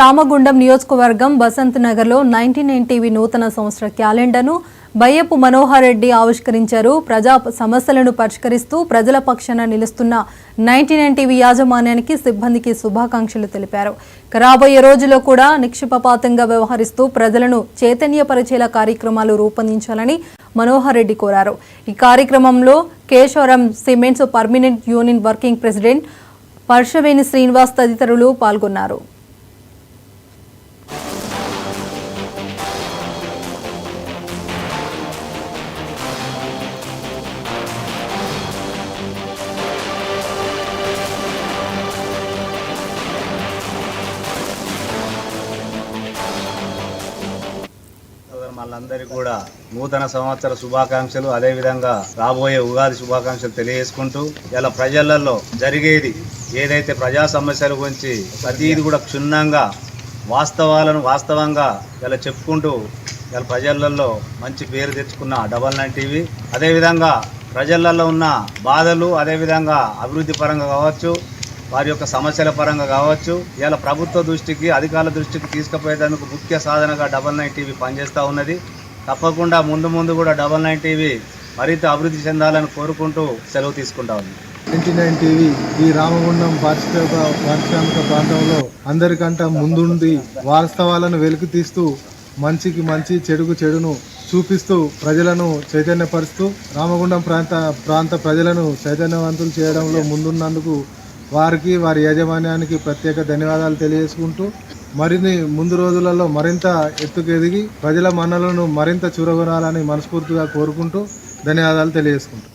రామగుండం నియోజకవర్గం బసంత్ నగర్లో 99 టీవీ నూతన సంవత్సర క్యాలెండర్ను బయ్యపు మనోహర్ రెడ్డి ఆవిష్కరించారు. ప్రజా సమస్యలను పరిష్కరిస్తూ ప్రజల పక్షాన నిలుస్తున్న 99 టీవీ యాజమాన్యానికి సిబ్బందికి శుభాకాంక్షలు తెలిపారు. రాబోయే రోజుల్లో కూడా నిక్షిపపాతంగా వ్యవహరిస్తూ ప్రజలను చైతన్యపరిచేలా కార్యక్రమాలు రూపొందించాలని మనోహర్ రెడ్డి కోరారు. ఈ కార్యక్రమంలో Keshavaram cements permanent union working president Parshaveni Srinivas తదితరులు పాల్గొన్నారు. మనందరికీ కూడా నూతన సంవత్సర శుభాకాంక్షలు, అదేవిధంగా రాబోయే ఉగాది శుభాకాంక్షలు తెలియజేసుకుంటూ ఇలా ప్రజలలో జరిగేది ఏదైతే ప్రజా సమస్యల గురించి ప్రతిదీ కూడా క్షుణ్ణంగా వాస్తవంగా ఇలా చెప్పుకుంటూ ఇలా ప్రజలలో మంచి పేరు తెచ్చుకున్న 99 టీవీ, అదేవిధంగా ప్రజలలో ఉన్న బాధలు, అదేవిధంగా అభివృద్ధి పరంగా కావచ్చు, వారి యొక్క సమస్యల పరంగా కావచ్చు, ఇలా ప్రభుత్వ దృష్టికి, అధికారుల దృష్టికి తీసుకుపోయేందుకు ముఖ్య సాధనగా 99 టీవీ పనిచేస్తూ ఉన్నది. తప్పకుండా ముందు కూడా 99 టీవీ మరింత అభివృద్ధి చెందాలని కోరుకుంటూ సెలవు తీసుకుంటా ఉంది. 99 టీవీ ఈ రామగుండం పారిశ్రామిక ప్రాంతంలో అందరికంటే ముందుండి వాస్తవాలను వెలికి తీస్తూ మంచికి మంచి, చెడుకు చెడును చూపిస్తూ ప్రజలను చైతన్యపరుస్తూ రామగుండం ప్రాంత ప్రజలను చైతన్యవంతులు చేయడంలో ముందున్నందుకు వారికి, వారి యాజమాన్యానికి ప్రత్యేక ధన్యవాదాలు తెలియజేసుకుంటూ మరిన్ని ముందు రోజులలో మరింత ఎత్తుకు ఎదిగి ప్రజల మన్నలను మరింత చూరగొనాలని మనస్ఫూర్తిగా కోరుకుంటూ ధన్యవాదాలు తెలియజేసుకుంటాం.